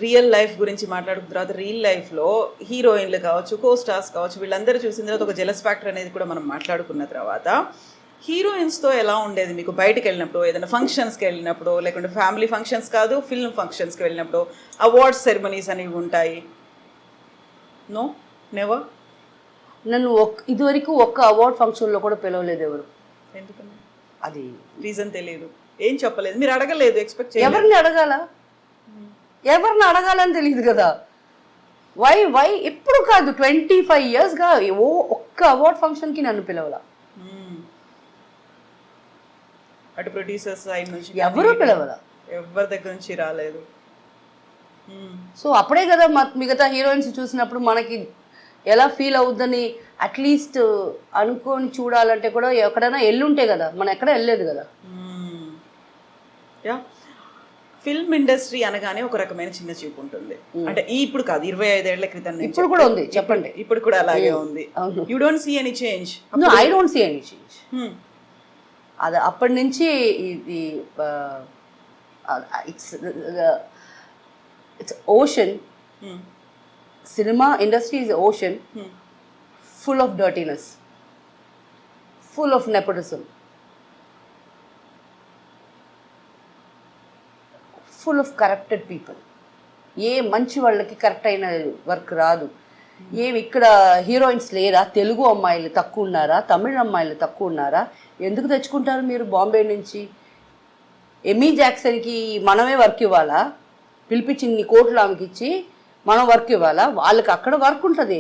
Real life గురించి మాట్లాడుకున్న తర్వాత రియల్ లైఫ్లో హీరోయిన్లు కావచ్చు, కో స్టార్స్ కావచ్చు, వీళ్ళందరూ చూసిన తర్వాత ఒక జెలస్ ఫ్యాక్టర్ అనేది కూడా మనం మాట్లాడుకున్న తర్వాత హీరోయిన్స్తో ఎలా ఉండేది మీకు? బయటకు వెళ్ళినప్పుడు, ఏదైనా ఫంక్షన్స్కి వెళ్ళినప్పుడు, లేకుంటే ఫ్యామిలీ ఫంక్షన్స్ కాదు, ఫిల్మ్ ఫంక్షన్స్కి వెళ్ళినప్పుడు, అవార్డ్స్ సెరమనీస్ అనేవి ఉంటాయి. No, never. నన్ను ఇదివరకు ఒక్క అవార్డ్ ఫంక్షన్లో కూడా పిలవలేదు ఎవరు. ఎందుకని? అది రీజన్ తెలియదు, ఏం చెప్పలేదు, మీరు అడగలేదు, ఎక్స్పెక్ట్ ఎవరిని అడగాలని తెలియదు కదా. వై ఎప్పుడు కాదు 25 yearsగా ఒక్క అవార్డ్ ఫంక్షన్కి నన్ను పిలవాల. అటు ప్రొడ్యూసర్స్ సైడ్ నుంచి ఎవరు పిలవాల, ఎవరి దగ్గర నుంచి రాలేదు. సో అప్పుడే కదా మిగతా హీరోయిన్స్ చూసినప్పుడు మనకి ఎలా ఫీల్ అవుద్దని అట్లీస్ట్ అనుకొని చూడాలంటే కూడా ఎక్కడైనా ఎల్లుంటే కదా, మనం ఎక్కడ వెళ్ళలేదు కదా. యా, ఫిల్మ్ ఇండస్ట్రీ అనగానే ఒక రకమైన చిన్న చూపు ఉంటుంది. అంటే ఇప్పుడు కాదు, 25 ఏళ్ల క్రితం ఇప్పుడు కూడా ఉంది, చెప్పండి. ఇప్పుడు కూడా అలాగే ఉంది. You don't see any change? I don't see any change. అది అప్పటి నుంచి ఇది it's ocean. Cinema industry is ocean, full of dirtiness, full of nepotism, full of corrupted people. ఏ మంచి వాళ్ళకి కరెక్ట్ అయిన వర్క్ రాదు. ఏమి ఇక్కడ హీరోయిన్స్ లేరా? తెలుగు అమ్మాయిలు తక్కువ ఉన్నారా? తమిళ అమ్మాయిలు తక్కువ ఉన్నారా? ఎందుకు తెచ్చుకుంటారు మీరు బాంబే నుంచి? ఎమీ జాక్సన్కి మనమే వర్క్ ఇవ్వాలా? పిలిపించి ఇన్ని కోట్లు ఆమెకి ఇచ్చి మనం వర్క్ ఇవ్వాలా? వాళ్ళకి అక్కడ వర్క్ ఉంటుంది.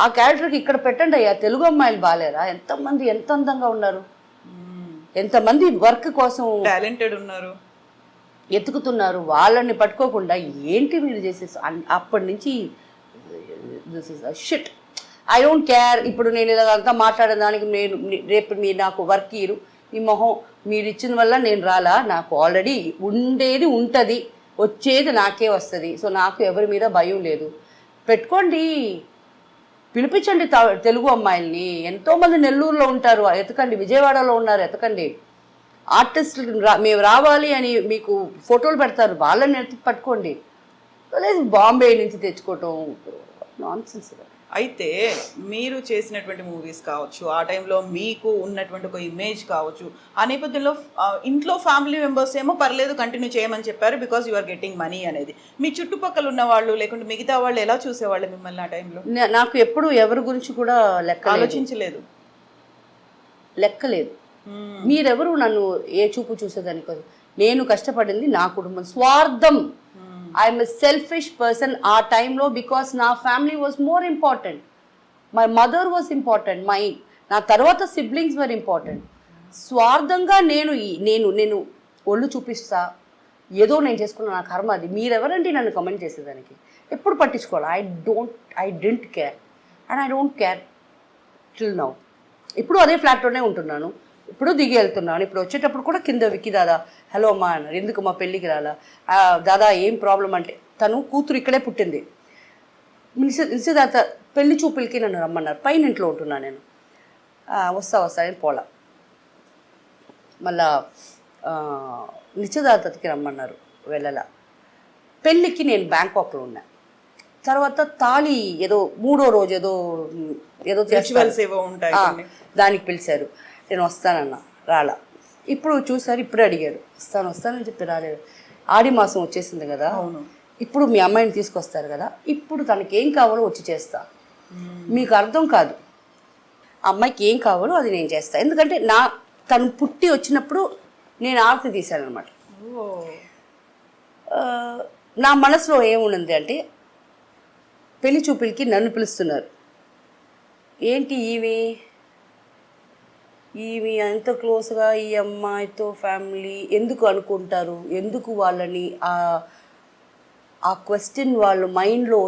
ఆ క్యారెక్టర్కి ఇక్కడ పెట్టండి అయ్యా. తెలుగు అమ్మాయిలు బాగాలేరా? ఎంతమంది ఎంత అందంగా ఉన్నారు, ఎంతమంది వర్క్ కోసం టాలెంటెడ్ ఉన్నారు, ఎతుకుతున్నారు. వాళ్ళని పట్టుకోకుండా ఏంటి మీరు చేసేసి అప్పటి నుంచి this is a shit. I don't care. ఇప్పుడు నేను ఇలాగంతా మాట్లాడే దానికి నేను రేపు మీరు నాకు వర్క్ ఇరు, మీ మొహం మీరు ఇచ్చిన వల్ల నేను రాలా. నాకు ఆల్రెడీ ఉండేది ఉంటుంది, వచ్చేది నాకే వస్తుంది. సో నాకు ఎవరి మీద భయం లేదు. పెట్టుకోండి, పిలిపించండి తెలుగు అమ్మాయిల్ని. ఎంతోమంది నెల్లూరులో ఉంటారు, ఎతకండి. విజయవాడలో ఉన్నారు, ఎతకండి. ఆర్టిస్టులు మేము రావాలి అని మీకు ఫోటోలు పెడతారు, వాళ్ళని పట్టుకోండి. లేదు బాంబే నుంచి తెచ్చుకోవటం నాన్సెన్స్. అయితే మీరు చేసినటువంటి మూవీస్ కావచ్చు, ఆ టైంలో మీకు ఉన్నటువంటి ఒక ఇమేజ్ కావచ్చు, ఆ నేపథ్యంలో ఇంట్లో ఫ్యామిలీ మెంబర్స్ ఏమో పర్లేదు కంటిన్యూ చేయమని చెప్పారు because you are getting money అనేది. మీ చుట్టుపక్కల ఉన్న వాళ్ళు లేకుంటే మిగతా వాళ్ళు ఎలా చూసేవాళ్ళు మిమ్మల్ని ఆ టైంలో? నాకు ఎప్పుడు ఎవరి గురించి కూడా ఆలోచించలేదు, లెక్కలేదు. మీరెవరు నన్ను ఏ చూపు చూసేదాన్ని కాదు. నేను కష్టపడింది నా కుటుంబం. స్వార్థం, ఐఎమ్ ఎ సెల్ఫిష్ పర్సన్ ఆ టైంలో. బికాస్ నా family was more important, my mother was important, నా తర్వాత సిబ్లింగ్స్ వర్ ఇంపార్టెంట్. స్వార్థంగా నేను నేను నేను ఒళ్ళు చూపిస్తా, ఏదో నేను చేసుకున్న నా కర్మ అది. మీరెవరండి నన్ను కమెంట్ చేసేదానికి? ఎప్పుడు పట్టించుకోవాలి. I don't care and I don't care till now. ఇప్పుడు అదే ఫ్లాట్లోనే ఉంటున్నాను, ఇప్పుడు దిగి వెళ్తున్నాను. ఇప్పుడు వచ్చేటప్పుడు కూడా కింద విక్కి దాదా హలో అమ్మా అన్నారు. ఎందుకు మా పెళ్ళికి రాలా? దాదా ఏం ప్రాబ్లం అంటే, తను కూతురు ఇక్కడే పుట్టింది. నిశ్చితార్థ పెళ్లి చూపులకి నన్ను రమ్మన్నారు. పైన ఇంట్లో ఉంటున్నాను నేను. వస్తా అని పోలా. మళ్ళా నిశ్చితార్థకి రమ్మన్నారు, వెళ్ళలా. పెళ్ళికి నేను బ్యాంకాక్లో ఉన్నా. తర్వాత తాళి ఏదో 3వ రోజు ఏదో దానికి పిలిచారు. నేను వస్తానన్నా, రాలా. ఇప్పుడు చూసారు, ఇప్పుడు అడిగాడు, వస్తానని చెప్పి రాలేదు. ఆడి మాసం వచ్చేసింది కదా, ఇప్పుడు మీ అమ్మాయిని తీసుకొస్తారు కదా, ఇప్పుడు తనకి ఏం కావాలో వచ్చి చేస్తా. మీకు అర్థం కాదు, అమ్మాయికి ఏం కావాలో అది నేను చేస్తా. ఎందుకంటే తను పుట్టి వచ్చినప్పుడు నేను ఆరతి తీశాను అనమాట. నా మనసులో ఏముంది అంటే, పెళ్లి చూపులకి నన్ను పిలుస్తున్నారు. ఏంటి ఈమె అంత క్లోజ్గా ఈ అమ్మాయితో ఫ్యామిలీ ఎందుకు అనుకుంటారు? ఎందుకు వాళ్ళని ఆ క్వశ్చన్ వాళ్ళ మైండ్లో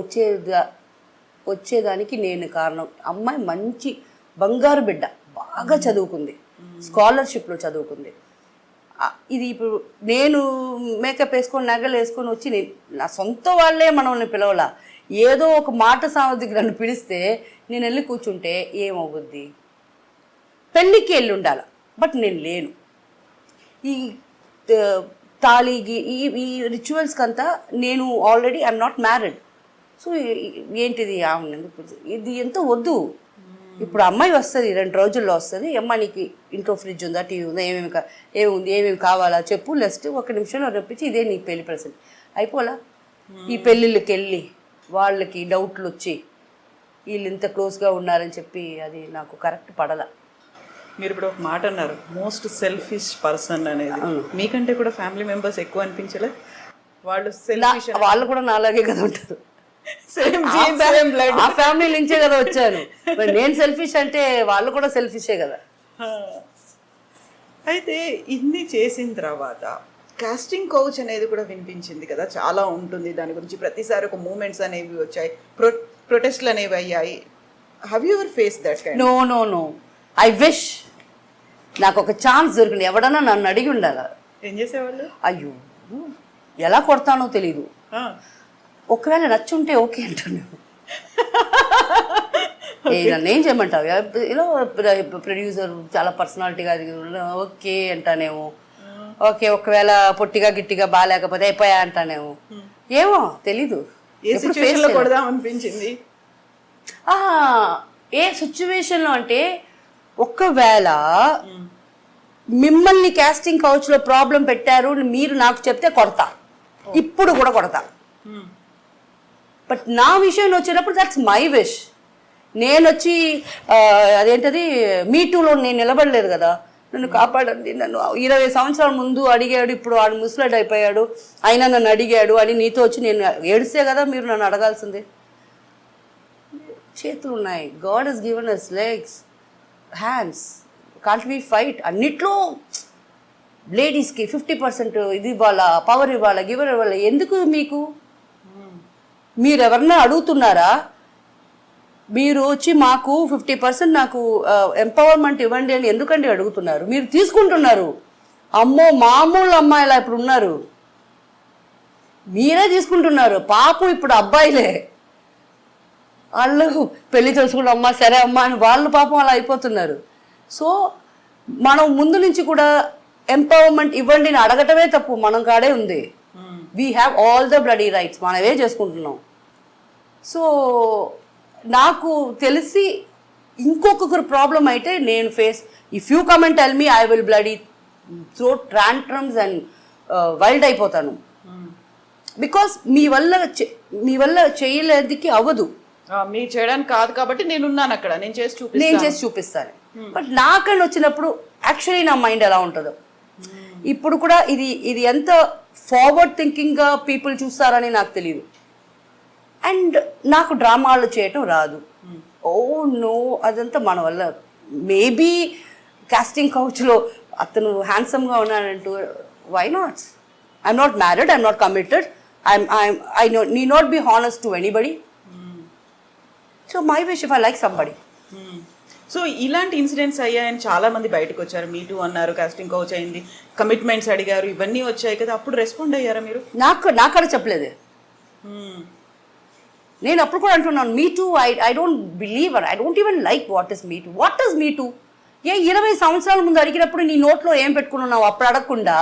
వచ్చేదానికి నేను కారణం. అమ్మాయి మంచి బంగారు బిడ్డ, బాగా చదువుకుంది, స్కాలర్షిప్లో చదువుకుంది. ఇది ఇప్పుడు నేను మేకప్ వేసుకొని నగలు వేసుకొని వచ్చి నా సొంత వాళ్ళే మనల్ని పిలవలా. ఏదో ఒక మాట సామర్థ్యం నన్ను పిలిస్తే నేను వెళ్ళి కూర్చుంటే ఏమవుద్ది? పెళ్ళికి వెళ్ళి ఉండాలి, బట్ నేను లేను. ఈ తాళిగి ఈ రిచువల్స్కి అంతా నేను already I'm not married. So ఏంటిది ఇది ఎంతో వద్దు. ఇప్పుడు అమ్మాయి వస్తుంది 2 రోజుల్లో వస్తుంది, అమ్మ నీకు ఇంట్లో ఫ్రిడ్జ్ ఉందా, టీవీ ఉందా, ఏమేమి కావాలా చెప్పు, లెస్ట్ 1 నిమిషంలో రప్పించి ఇదే నీ పెళ్లి ప్రసెంట్ అయిపోలా. ఈ పెళ్ళిళ్ళకి వెళ్ళి వాళ్ళకి డౌట్లు వచ్చి వీళ్ళు ఇంత క్లోజ్గా ఉన్నారని చెప్పి అది నాకు కరెక్ట్ పడలా. మీరు ఇప్పుడు ఒక మాట అన్నారు, మోస్ట్ సెల్ఫిష్ పర్సన్ అనేది. మీకంటే కూడా ఫ్యామిలీ మెంబర్స్ ఎక్కువ అనిపించలే? వాళ్ళు సెల్ఫిష్, వాళ్ళు కూడా నాలాగే కదా ఉంటారు. సేమ్ ఆ ఫ్యామిలీ నుంచే కదా వచ్చాను. మరి నేను సెల్ఫిష్ అంటే వాళ్ళు కూడా సెల్ఫిషే కదా. అయితే ఇన్ని చేసిన తర్వాత కాస్టింగ్ కౌచ్ అనేది కూడా వినిపించింది కదా, చాలా ఉంటుంది దాని గురించి. ప్రతిసారి ఒక మూమెంట్స్ అనేవి వచ్చాయి, ప్రొటెస్ట్లు అనేవి అయ్యాయి. Have you ever face that kind? No I wish నాకు ఒక ఛాన్స్ దొరికింది. ఎవడన్నా నన్ను అడిగి ఉండాల. ఏం చేసేవాళ్ళు? అయ్యో ఎలా కొడతానో తెలీదు. ఒకవేళ నచ్చుంటే ఓకే అంటాను. నన్ను ఏం చేయమంటావు, ఇలా ప్రొడ్యూసర్ చాలా పర్సనాలిటీగా ఓకే అంటానేమో. ఓకే ఒకవేళ పొట్టిగా గిట్టిగా బాగాలేకపోతే అయిపోయా అంటానేమో. ఏమో తెలీదు. ఏ సిచ్యువేషన్లో కొడదాం అనిపించింది? ఏ సిచ్యువేషన్లో అంటే, ఒకవేళ మిమ్మల్ని కాస్టింగ్ కౌచ్లో ప్రాబ్లం పెట్టారు మీరు నాకు చెప్తే కొడతా, ఇప్పుడు కూడా కొడతా. బట్ నా విషయం వచ్చేటప్పుడు దట్స్ మై విష్. నేను వచ్చి అదేంటది మీ టూలో నేను నిలబడలేదు కదా, నన్ను కాపాడండి, నన్ను 20 సంవత్సరాల ముందు అడిగాడు, ఇప్పుడు వాడు ముసలాడు అయిపోయాడు, అయినా నన్ను అడిగాడు అని నీతో వచ్చి నేను ఏడిస్తే కదా మీరు నన్ను అడగాల్సింది. చేతులు ఉన్నాయి, God has given us legs, hands, can't we fight? అన్నిట్లో లేడీస్కి 50% ఇది ఇవ్వాలా, పవర్ ఇవ్వాలా, గివర్ ఇవ్వాలా. ఎందుకు మీకు? మీరు ఎవరన్నా అడుగుతున్నారా? మీరు వచ్చి మాకు 50% నాకు ఎంపవర్మెంట్ ఇవ్వండి అని ఎందుకండి అడుగుతున్నారు? మీరు తీసుకుంటున్నారు. అమ్మో మామూలు అమ్మాయిలా ఇప్పుడు ఉన్నారు, మీరే తీసుకుంటున్నారు. పాపం ఇప్పుడు అబ్బాయిలే, వాళ్ళు పెళ్లి చేసుకున్న అమ్మ సరే అమ్మ అని వాళ్ళు పాపం అలా అయిపోతున్నారు. సో మనం ముందు నుంచి కూడా ఎంపవర్మెంట్ ఇవ్వండి అని అడగటమే తప్పు, మనం కాడే ఉంది. We have all the bloody rights, మనమే చేసుకుంటున్నాం. సో నాకు తెలిసి ఇంకొకరు ప్రాబ్లం అయితే నేను face, if you come and tell me, I will bloody throw tantrums and wild అయిపోతాను. బికాస్ మీ వల్ల చేయలేదికి అవ్వదు. మీరు చేయడానికి కాదు కాబట్టి నేనున్నాను అక్కడ, నేను చేసి చూపిస్తాను. బట్ నాకని వచ్చినప్పుడు యాక్చువల్లీ నా మైండ్ ఎలా ఉంటుందో, ఇప్పుడు కూడా ఇది ఎంత ఫార్వర్డ్ థింకింగ్గా పీపుల్ చూస్తారని నాకు తెలియదు. అండ్ నాకు డ్రామాలు చేయటం రాదు. ఓ నో, అదంతా మన వల్ల. మేబీ కాస్టింగ్ కౌచ్లో అతను హ్యాండ్సమ్గా ఉన్నాడంటూ, why not? I'm not married, I'm not committed, I need not be honest to anybody. So my wish if I like somebody. So ఇలాంటి ఇన్సిడెంట్స్ అయ్యాయని చాలా మంది బయటకు వచ్చారు, మీ టూ అన్నారు, కాస్టింగ్ కౌచ్ అయింది, కమిట్మెంట్స్ అడిగారు, ఇవన్నీ వచ్చాయి కదా, అప్పుడు రెస్పాండ్ అయ్యారా మీరు? నాకడ చెప్పలేదు. నేను అప్పుడు కూడా అంటున్నాను, me too I don't believe, I don't even like what is me too. What is me too? 20 సంవత్సరాల ముందు అడిగినప్పుడు నీ నోట్లో ఏం పెట్టుకున్నావు అప్పుడు అడగకుండా,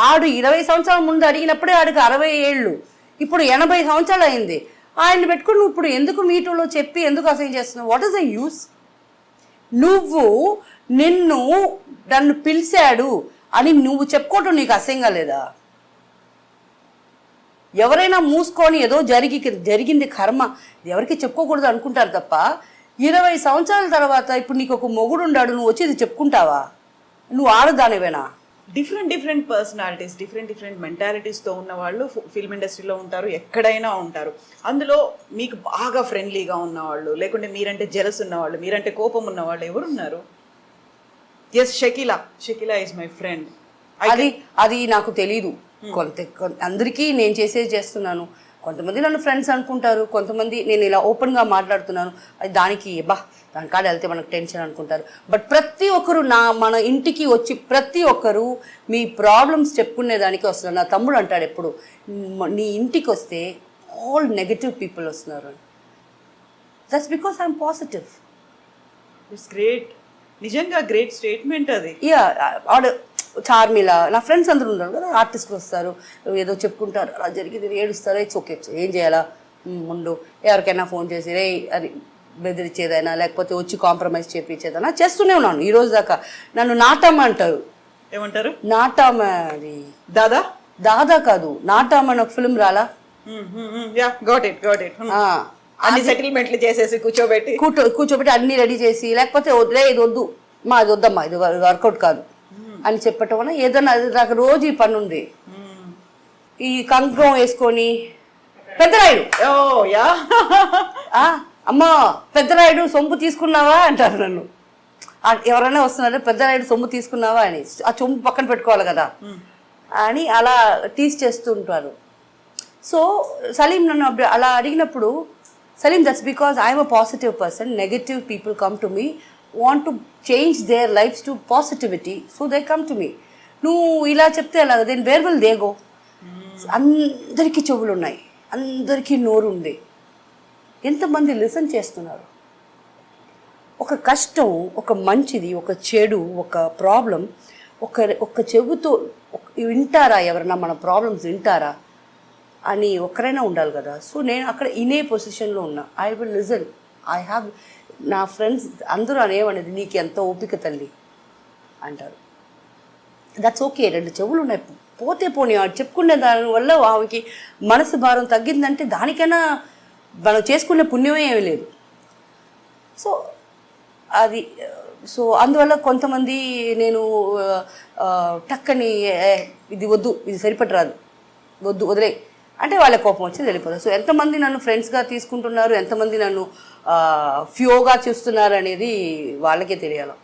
ఆడు 20 సంవత్సరాల ముందు అడిగినప్పుడే ఆడికి 60 ఏళ్ళు, ఇప్పుడు 80 సంవత్సరాలు అయింది. ఆయన పెట్టుకుని నువ్వు ఇప్పుడు ఎందుకు మీ టూలో చెప్పి ఎందుకు అసైన్ చేస్తున్నావు? What is the use? నువ్వు నన్ను పిలిచాడు అని నువ్వు చెప్పుకోవటం నీకు అసహ్యంగా లేదా? ఎవరైనా మూసుకొని ఏదో జరిగింది కర్మ, ఎవరికి చెప్పుకోకూడదు అనుకుంటారు తప్ప, 20 సంవత్సరాల తర్వాత ఇప్పుడు నీకు ఒక మొగుడు ఉన్నాడు, నువ్వు వచ్చి ఇది చెప్పుకుంటావా? నువ్వు ఆడదానివేనా? డిఫరెంట్ పర్సనాలిటీస్, డిఫరెంట్ మెంటాలిటీస్తో ఉన్న వాళ్ళు ఫిల్మ్ ఇండస్ట్రీలో ఉంటారు, ఎక్కడైనా ఉంటారు. అందులో మీకు బాగా ఫ్రెండ్లీగా ఉన్నవాళ్ళు, లేకుంటే మీరంటే జెలస్ ఉన్నవాళ్ళు, మీరంటే కోపం ఉన్నవాళ్ళు ఎవరున్నారు? Yes, Shakeela is my friend. అది నాకు తెలీదు. అందరికీ నేను చేస్తున్నాను. కొంతమంది నన్ను ఫ్రెండ్స్ అనుకుంటారు, కొంతమంది నేను ఇలా ఓపెన్గా మాట్లాడుతున్నాను, అది దాని కాడ వెళ్తే మనకు టెన్షన్ అనుకుంటారు. బట్ ప్రతి ఒక్కరు మన ఇంటికి వచ్చి ప్రతి ఒక్కరు మీ ప్రాబ్లమ్స్ చెప్పుకునేదానికి వస్తున్నారు. నా తమ్ముడు అంటాడు ఎప్పుడు, నీ ఇంటికి వస్తే ఆల్ నెగటివ్ పీపుల్ వస్తున్నారు. That's because I'm positive. It's great, నిజంగా గ్రేట్ స్టేట్మెంట్ అది. చార్మిల నా ఫ్రెండ్స్ అందరూ ఉన్నారు కదా, ఆర్టిస్టులు వస్తారు, ఏదో చెప్పుకుంటారు, అలా జరిగి ఏడుస్తారు. ఇట్స్ ఓకే, ఏం చేయాలా, ముందు ఎవరికైనా ఫోన్ చేసి రే అని బెదిరించేదైనా లేకపోతే వచ్చి కాంప్రమైజ్ చేయించేదైనా చేస్తూనే ఉన్నాను ఈ రోజు దాకా. నన్ను నాటమ్మ అంటారు. ఏమంటారు? నాటమ్మ, అది దాదా దాదా కాదు, నాటమ్మ అని ఒక ఫిల్మ్ రాలా, యా గాట్ ఇట్ అన్ని సెటిల్మెంట్లు చేసేసి కూర్చోబెట్టి అన్ని రెడీ చేసి, లేకపోతే వదిలే ఇది వద్దు మా ఇది వద్దమ్మా ఇది వర్కౌట్ కాదు అని చెప్పటం వల్ల ఏదన్నా నాకు రోజు ఈ పని ఉంది. ఈ కంకణం వేసుకొని పెద్దరాయుడు అమ్మా పెద్దరాయుడు సొంపు తీసుకున్నావా అంటారు నన్ను. ఎవరైనా వస్తున్నారో పెద్దరాయుడు సొమ్ము తీసుకున్నావా అని, ఆ సొమ్ము పక్కన పెట్టుకోవాలి కదా అని అలా టీస్ చేస్తుంటారు. సో సలీం నన్ను అలా అడిగినప్పుడు, Salim that's because I'm a positive person, negative people come to me, want to change their lives to positivity, so they come to me. నువ్వు ఇలా చెప్తే అలా then where will they go? అందరికీ చెవులు ఉన్నాయి, అందరికీ నోరు ఉంది, ఎంతమంది లిసన్ చేస్తున్నారు? ఒక కష్టం, ఒక మంచిది, ఒక చెడు, ఒక ప్రాబ్లం ఒక చెవుతో వింటారా? ఎవరన్నా మన ప్రాబ్లమ్స్ వింటారా అని ఒక్కరైనా ఉండాలి కదా. సో నేను అక్కడ ఇనే పొజిషన్లో ఉన్నా. I will listen. I have నా ఫ్రెండ్స్ అందరూ అనేవనేది నీకు ఎంత ఓపిక తల్లి అంటారు. దట్స్ ఓకే, రెండు చెవులు ఉన్నాయి, పోతే పోనీ చెప్పుకునే దానివల్ల ఆమెకి మనసు భారం తగ్గిందంటే దానికైనా మనం చేసుకునే పుణ్యమే ఏమీ లేదు. సో అది సో అందువల్ల కొంతమంది నేను టక్కని ఇది వద్దు, ఇది సరిపట్టరాదు, వద్దు వదిలే అంటే వాళ్ళ కోపం వచ్చి వెళ్ళిపోతారు. సో ఎంతమంది నన్ను ఫ్రెండ్స్గా తీసుకుంటున్నారు, ఎంతమంది నన్ను ఫ్యూగా చూస్తున్నారు అనేది వాళ్ళకే తెలియాలి.